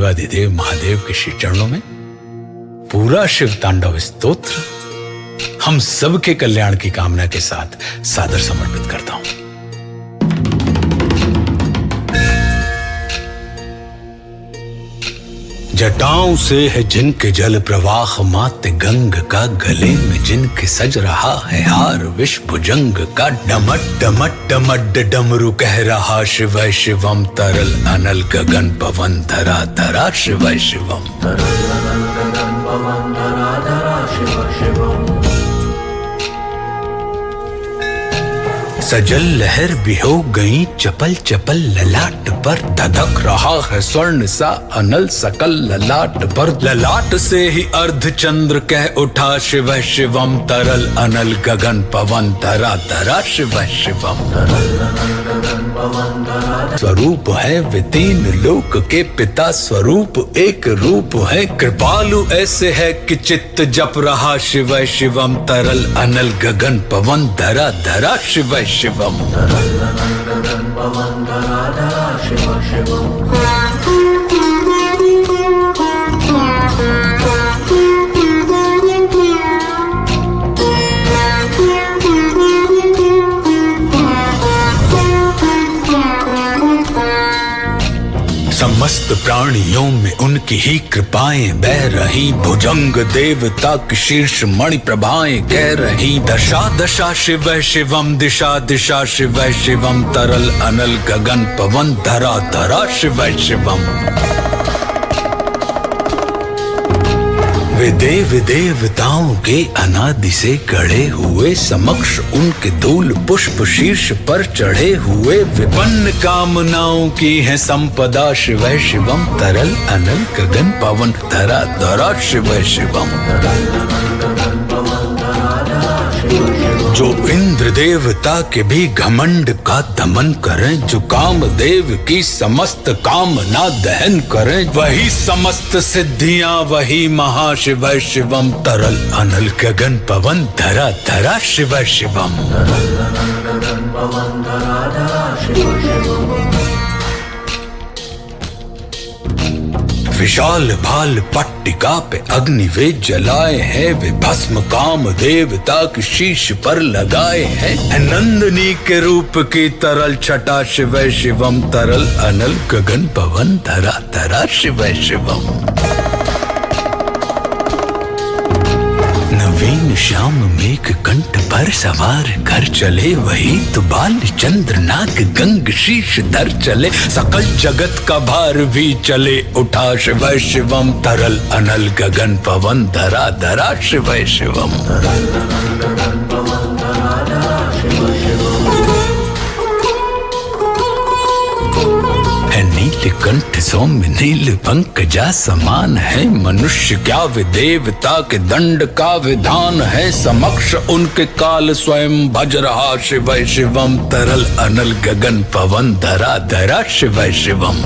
देवाधिदेव महादेव के श्री चरणों में पूरा शिव तांडव स्तोत्र हम सबके कल्याण की कामना के साथ सादर समर्पित करता हूं। जटाओं से है जिनके जल प्रवाह मात गंग का, गले में जिनके सज रहा है हार विष भुजंग का, डमट डमट डमट डमरू कह रहा शिवय शिवम, तरल अनल गगन पवन धरा धरा शिवय शिवम, तरल अनल गगन पवन धरा धरा शिव शिवम। सजल लहर भी हो गई चपल चपल ललाट पर, धधक रहा है स्वर्ण सा अनल सकल ललाट पर, ललाट से ही अर्ध चंद्र कह उठा शिव शिवम, तरल अनल गगन पवन धरा धरा शिव शिवम, तरल अनल गगन पवन धरा। स्वरूप है वे तीन लोक के पिता, स्वरूप एक रूप है कृपालु ऐसे है कि चित्त जप रहा शिव शिवम, तरल अनल गगन पवन धरा धरा शिव शिवम, तरल अनल गगन पवन धरा धरा शिव शिवम। समस्त प्राणियों में उनकी ही कृपाएं बह रही, भुजंग देवता की शीर्ष मणि प्रभाएं कह रही, दशा दशा शिव शिवम, दिशा दिशा शिव शिवम, तरल अनल गगन पवन धरा धरा शिव शिवम। वे देव देवताओं के अनादि से गढ़े हुए, समक्ष उनके धूल पुष्प शीर्ष पर चढ़े हुए, विपन्न कामनाओं की है संपदा शिव शिवम, तरल अनल गगन पवन धरा धरा शिव शिवम, तरल अनल गगन पवन धरा धरा शिव शिवम। जो इंद्र देवता के भी घमंड का दमन करें, जो कामदेव की समस्त कामना दहन करें, वही समस्त सिद्धियां वही महा शिव शिवम, तरल अनल गगन पवन धरा धरा शिव शिवम, तरल अनल गगन पवन धरा धरा शिव शिवम। विशाल भाल पट्टिका पे अग्नि वे जलाए हैं, वे भस्म काम देवता की शीश पर लगाए हैं, नंदनी के रूप की तरल छटा शिव शिवम, तरल अनल गगन पवन धरा धरा शिव शिवम। नवीन श्याम मेघ कंठ पर सवार कर चले, वही तो बाल चंद्र नाग गंग शीश धर चले, सकल जगत का भार भी चले उठा शिव शिवम, तरल अनल गगन पवन धरा धरा शिव शिवम, तरल अनल गगन पवन धरा धरा शिव शिवम। नील कंठ सौम्य नील पंकजा समान है, मनुष्य क्या वे देवता के दंड का विधान है, समक्ष उनके काल स्वयं भज रहा शिव शिवम, तरल अनल गगन पवन धरा धरा शिव शिवम।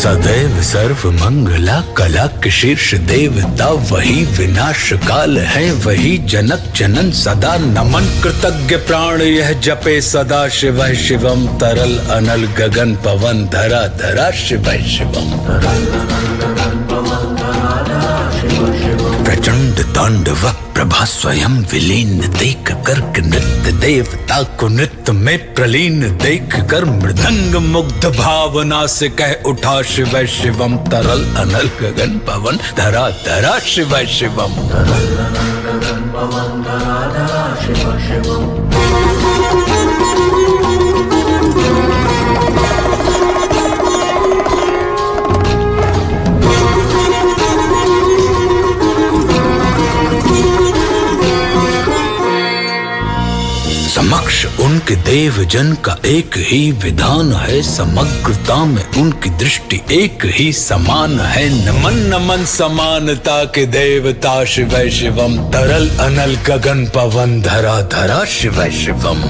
सदैव सर्व मंगला कला के शीर्ष देवता, वही विनाश काल है वही जनक जनन सदा, नमन कृतज्ञ प्राण यह जपे सदा शिव शिवम, तरल अनल गगन पवन धरा धरा शिव शिवम, तरल अनल गगन पवन धरा धरा शिव शिवम। प्रचंड तांडव प्रभा स्वयं विलीन देख कर नृत्य देवता को नृत्य में प्रलीन देख कर, मृदंग मुग्ध भावना से कह उठा शिव शिवम, तरल अनल गगन पवन धरा धरा शिव शिवम, तरल अनल गगन पवन धरा धरा शिव शिवम। समक्ष उनके देव जन का एक ही विधान है, समग्रता में उनकी दृष्टि एक ही समान है, नमन नमन समानता के देवता शिव शिवम, तरल अनल गगन पवन धरा धरा शिव शिवम।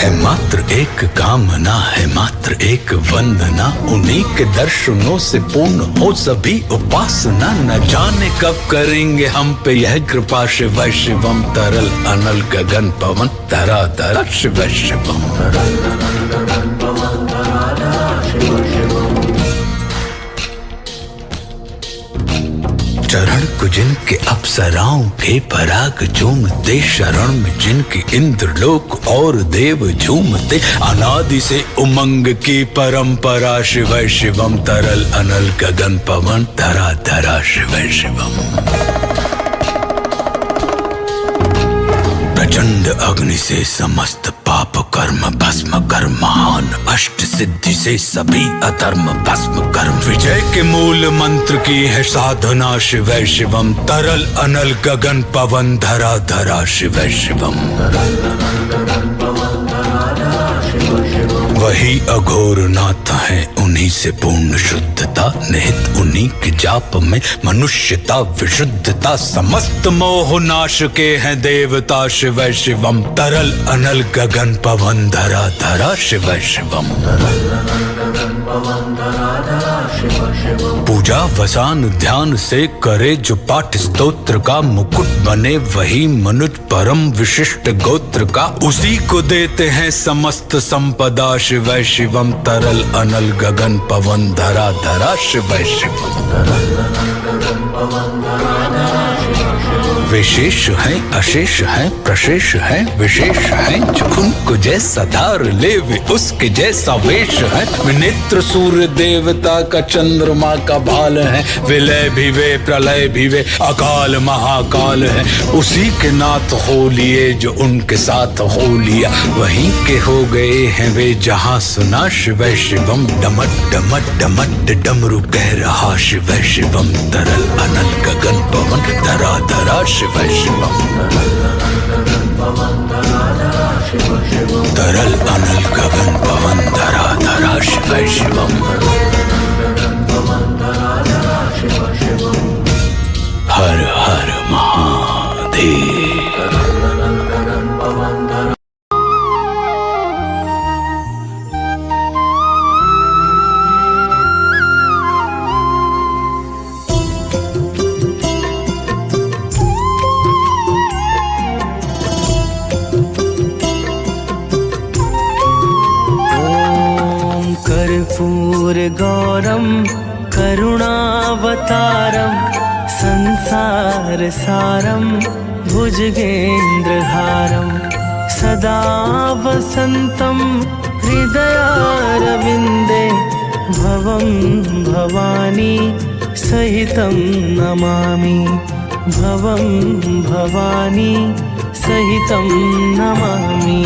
है मात्र एक कामना, है मात्र एक वंदना, उन्हीं के दर्शनों से पूर्ण हो सभी उपासना। न जाने कब करेंगे हम पे यह कृपा, शिव शिवम तरल अनल गगन पवन धरा धरा शिव शिवम। चरण को जिनके अप्सराओं के पराग झूमते, शरण में जिनके इंद्रलोक और देव झूमते, अनादि से उमंग की परंपरा, शिव शिवम तरल अनल गगन पवन धरा धरा शिव शिवम। प्रचंड अग्नि से समस्त पाप कर्म भस्म कर, महान अष्ट सिद्धि से सभी अधर्म भस्म कर, विजय के मूल मंत्र की है साधना, शिव शिवम तरल अनल गगन पवन धरा धरा शिव शिवम। वही अघोर नाथ है, उन्हीं से पूर्ण शुद्धता, निहित उन्हीं के जाप में मनुष्यता विशुद्धता, समस्त मोह नाश के हैं देवता, शिव शिवम तरल अनल गगन पवन धरा धरा शिव शिवम। पूजा वसान ध्यान से करे जो पाठ स्तोत्र का, मुकुट बने वही मनुज परम विशिष्ट गोत्र का, उसी को देते हैं समस्त संपदा, शिव शिवम तरल अनल गगन पवन धरा धरा शिव शिवम। विशेष है अशेष है प्रशेष है विशेष है, जो उनको जैसा धार ले वे उसके जैसा वेश है, नेत्र सूर्य देवता का चंद्रमा का भाल है, विलय भी वे प्रलय भी वे अकाल महाकाल है, उसी के नाथ हो लिए जो उनके साथ हो लिया, वहीं के हो गए हैं वे जहां सुना, शिव शिवम डमट डमट डमट डमरू कह रहा, शिव शिवम तरल अनल गगन पवन धरा धरा शिव शिवम। तरल अनल गगन पवन धरा धरा शिव शिवम। हर हर महादेव। कर्पूरगौरं करुणावतारं संसारसारं भुजगेन्द्रहारं सदा वसन्तं हृदयारविन्दे भवं भवानी सहितं नमामि, भवं भवानी सहितं नमामि।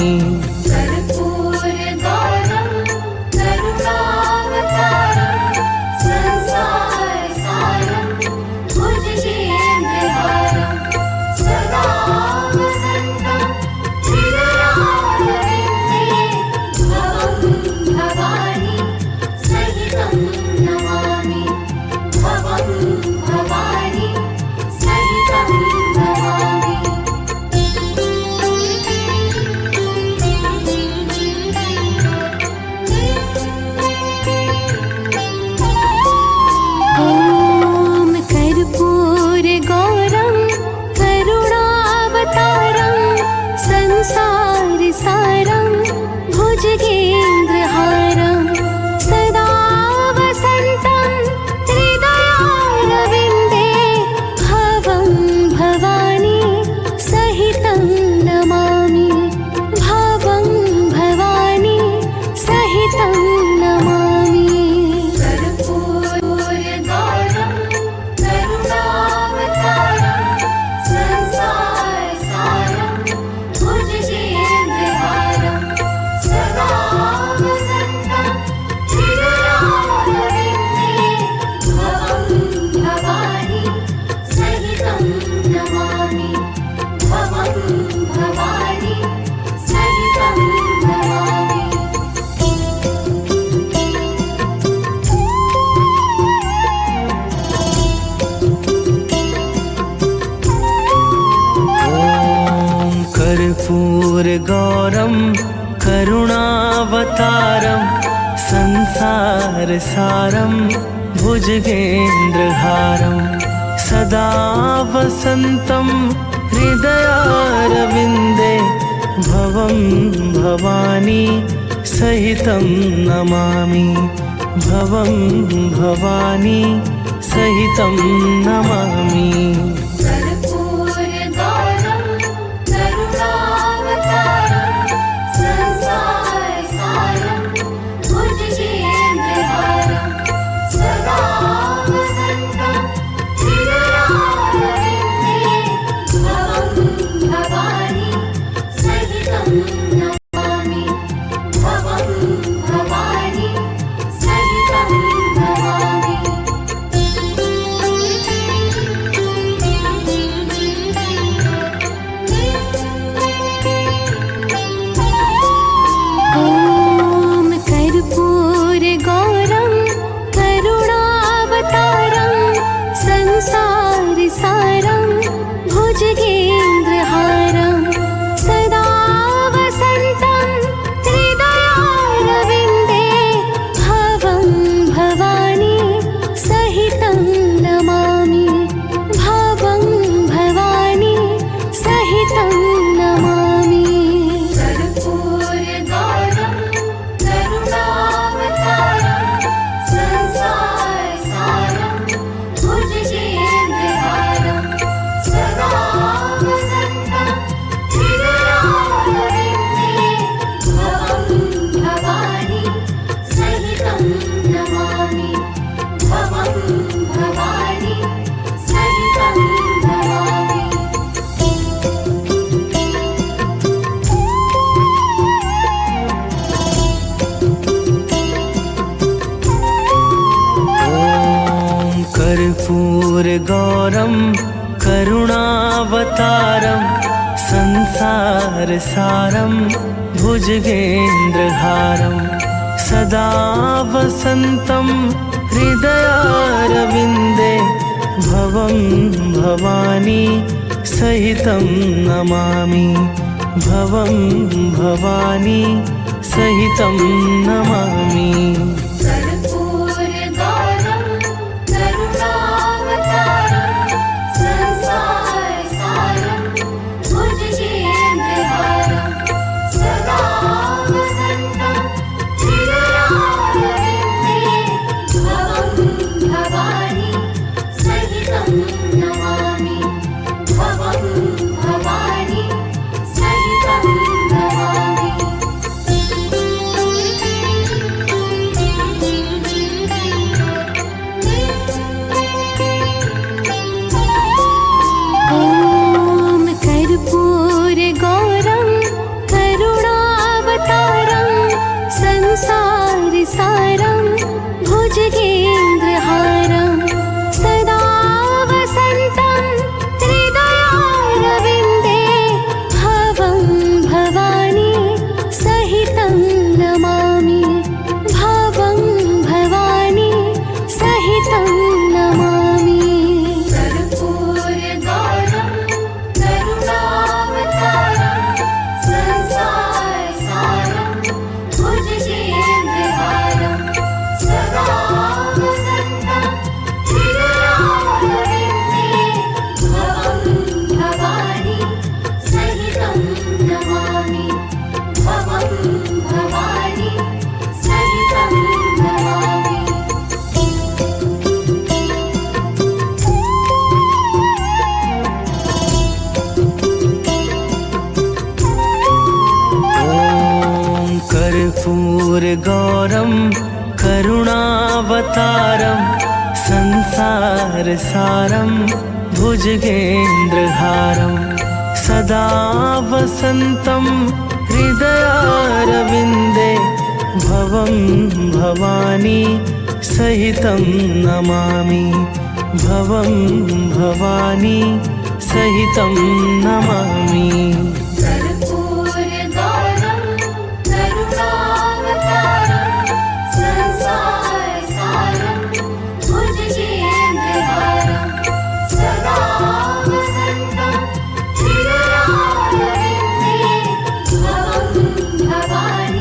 करुणावतारं संसारसारं भुजगेन्द्रहारं सदा वसन्तं हृदयारविन्दे भवं भवानी सहितं नमामि भवं भवानी सहितं नमामि। कर्पूरगौरं करुणावतारं संसारसारं भुजगेन्द्रहारं सदा वसन्तं हृदयारविन्दे भवं भवानी सहितं नमामि भवं भवानी सहितं नमामि। सारं भुजगेन्द्रहारं सदा वसन्तं हृदयारविन्दे भवं भवानी सहितं नमामि भवं भवानी सहितं नमामि। कर्पूरगौरं करुणावतारं संसारसारं भुजगेन्द्रहारं सदा वसन्तं हृदयारविन्दे भवं भवानी सहितं नमामि भवं भवानी सहितं नमामि। भवानी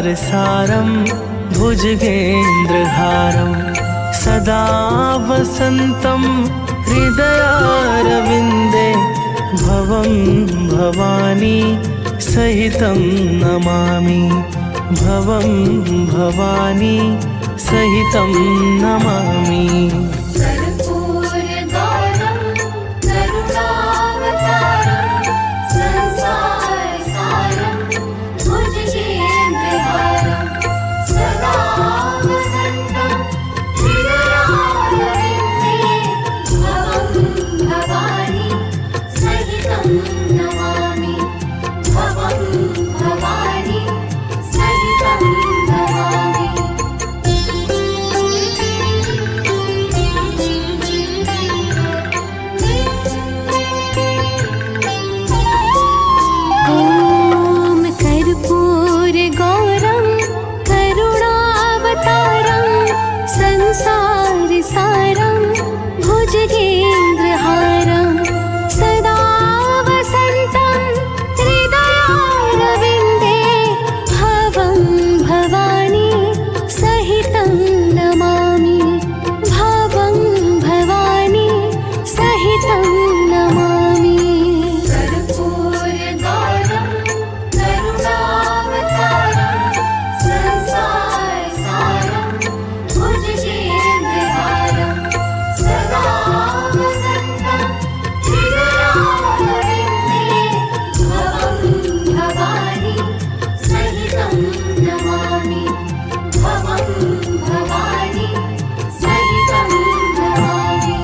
संसारसारं भुजगेन्द्रहारं सदा वसन्तं हृदयारविन्दे भवं भवानी सहितं नमामि भवं भवानी सहितं नमामि कर्पूरगौरं करुणावतारं संसारसारं भुजगेन्द्रहारं सदा वसन्तं हृदयारविन्दे भवं भवानी सहितं नमामि भवं भवानी सहितं नमामि। ॐ कर्पूरगौरं करुणावतारं संसारसारं भुजगेन्द्रहारं सदा वसन्तं हृदयारविन्दे भवं भवानी सहितं नमामि भवं भवानी सहितं नमामि। कर्पूरगौरं करुणावतारं संसारसारं भुजगेन्द्रहारं सदा वसन्तं हृदयारविन्दे भवं भवानी सहितं नमामि भवं भवानी सहितं नमामि।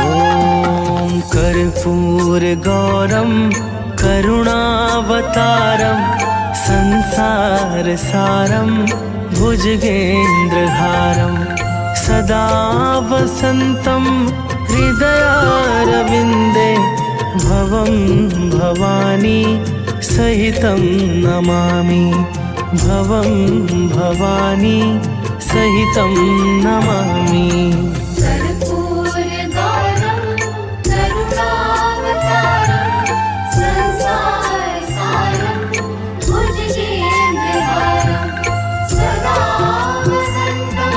ॐ कर्पूरगौरं करुणावतारं संसारसारं भुजगेन्द्रहारं सदा वसन्तं हृदयारविन्दे भवं भवानी सहितं नमामि भवं भवानी सहितं नमामि। कर्पूरगौरं करुणावतारं संसारसारं भुजगेन्द्रहारं सदा वसन्तं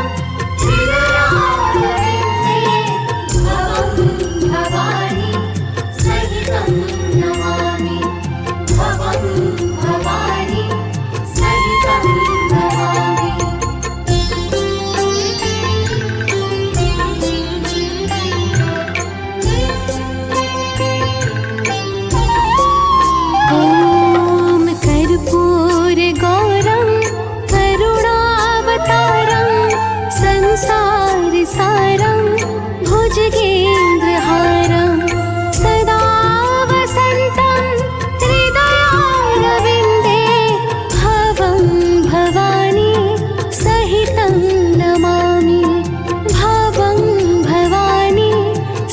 हृदयारविन्दे भवं भवानी सहितं नमामि भवं भवानी सहितं नमामि। ॐ कर्पूरगौरं करुणावतारं संसारसारं भुजगेन्द्रहारं सदा वसन्तं हृदयारविन्दे भवं भवानी सहितं नमामि भवं भवानी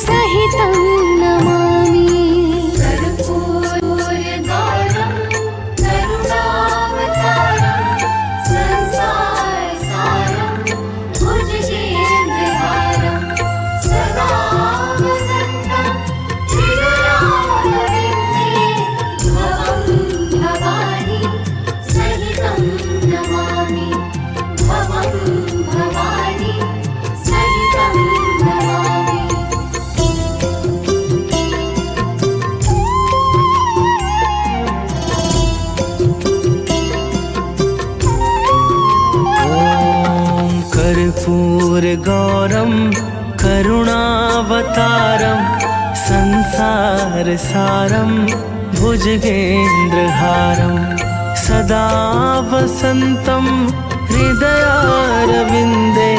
सहितं नमामि। कर्पूरगौरं करुणावतारं संसारसारं भुजगेन्द्रहारं सदा वसन्तं हृदयारविन्दे भवं भवानी सहितं नमामि भवं भवानी सहितं नमामि। ॐ कर्पूरगौरं करुणावतारं संसारसारं भुजगेन्द्रहारं सदा वसन्तं हृदयारविन्दे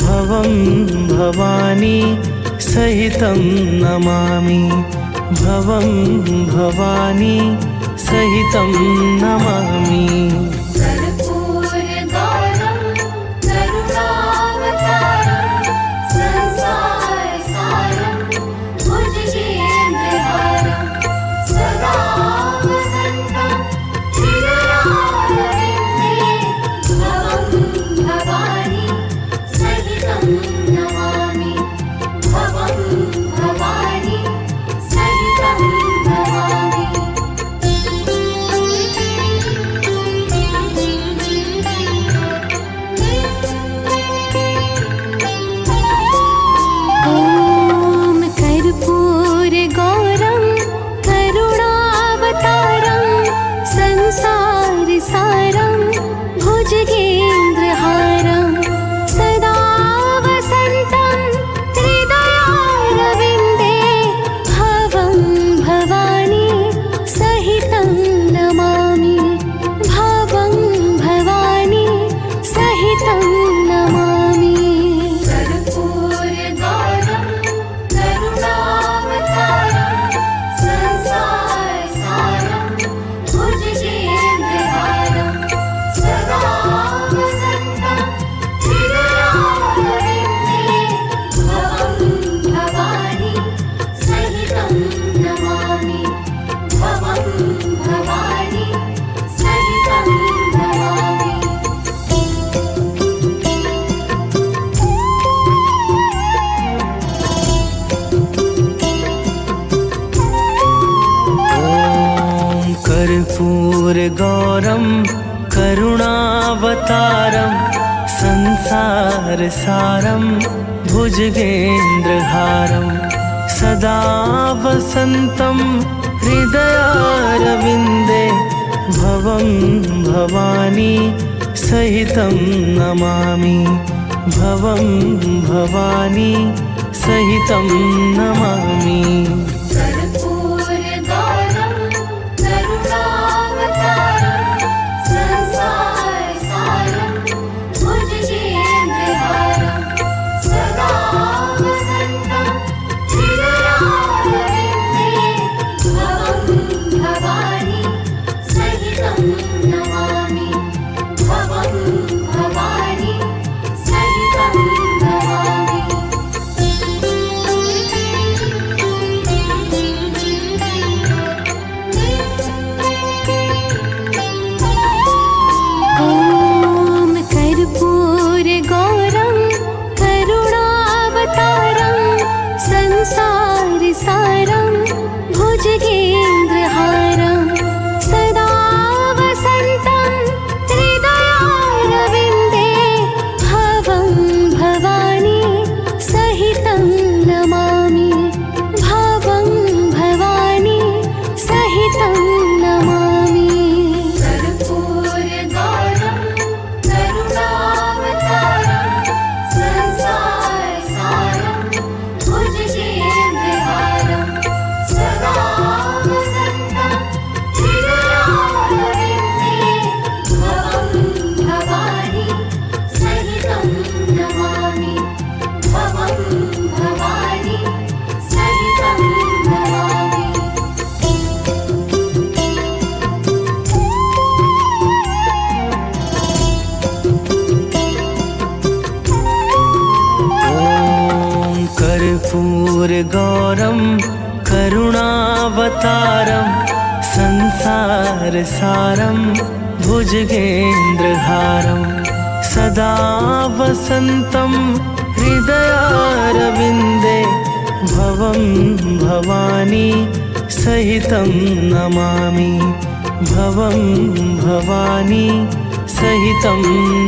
भवं भवानी सहितं नमामि भवं भवानी सहितं नमामि। कर्पूरगौरं करुणावतारं संसारसारं भुजगेन्द्रहारं सदा वसन्तं भवानी सहितं नमामि। ॐ कर्पूरगौरं करुणावतारं संसारसारं भुजगेन्द्रहारं सदा वसन्तं हृदयारविन्दे भवं भवानी सहितं नमामि। भवं भवानी सहितं नमामि। कर्पूरगौरं करुणावतारं संसारसारं भुजगेन्द्रहारं सदा वसन्तं हृदयारविन्दे भवं भवानी सहितं नमामि। भवं भवानी सहितं नमामि। ॐ कर्पूरगौरं करुणावतारं संसारसारं भुजगेन्द्रहारं सदा वसन्तं हृदयारविन्दे भवं भवानी सहितं नमामि। भवं भवानी सहितं नमामि। कर्पूरगौरं करुणावतारं संसारसारं भुजगेन्द्रहारं सदा वसन्तं हृदयारविन्दे भवं भवानी सहितं नमामि। भवं भवानी सहितं नमामि। ॐ कर्पूरगौरं करुणावतारं संसारसारं भुजगेन्द्रहारं सदा वसन्तं हृदयारविन्दे भवं भवानी सहितं नमामि। भवं भवानी सहितं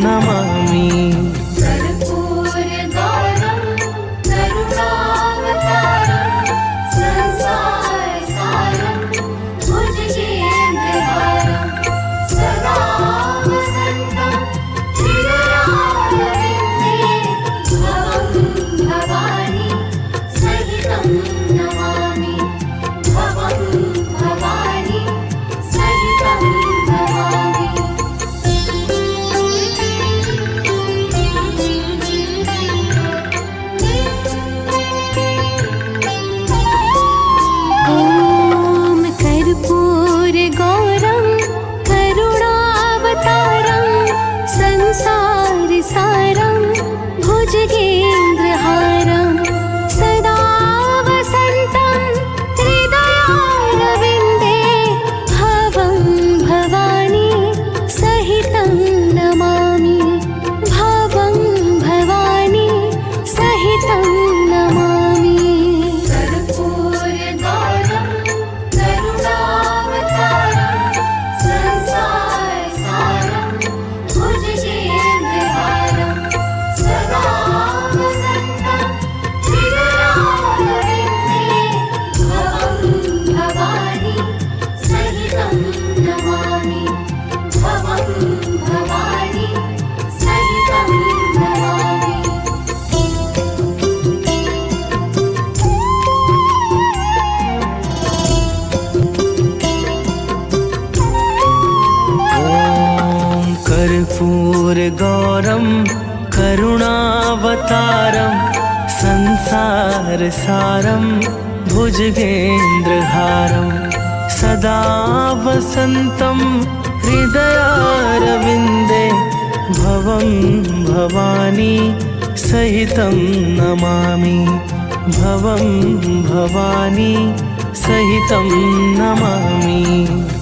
नमामि। कर्पूरगौरं करुणावतारं संसारसारं भुजगेन्द्रहारं सदा वसन्तं हृदयारविन्दे भवं भवानी सहितं नमामि। भवं भवानी सहितं नमामि। ॐ कर्पूरगौरं करुणावतारं संसारसारं भुजगेन्द्रहारं सदा वसन्तं हृदयारविन्दे भवं भवानी सहितं नमामि। भवं भवानी सहितं नमामि। कर्पूरगौरं करुणावतारं संसारसारं भुजगेन्द्रहारं सदा वसन्तं हृदयारविन्दे भवं भवानी सहितं नमामि। भवं भवानी सहितं नमामि। ॐ कर्पूरगौरं करुणावतारं संसारसारं भुजगेन्द्रहारं सदा वसन्तं हृदयारविन्दे भवं भवानी सहितं नमामि। भवं भवानी सहितं नमामि।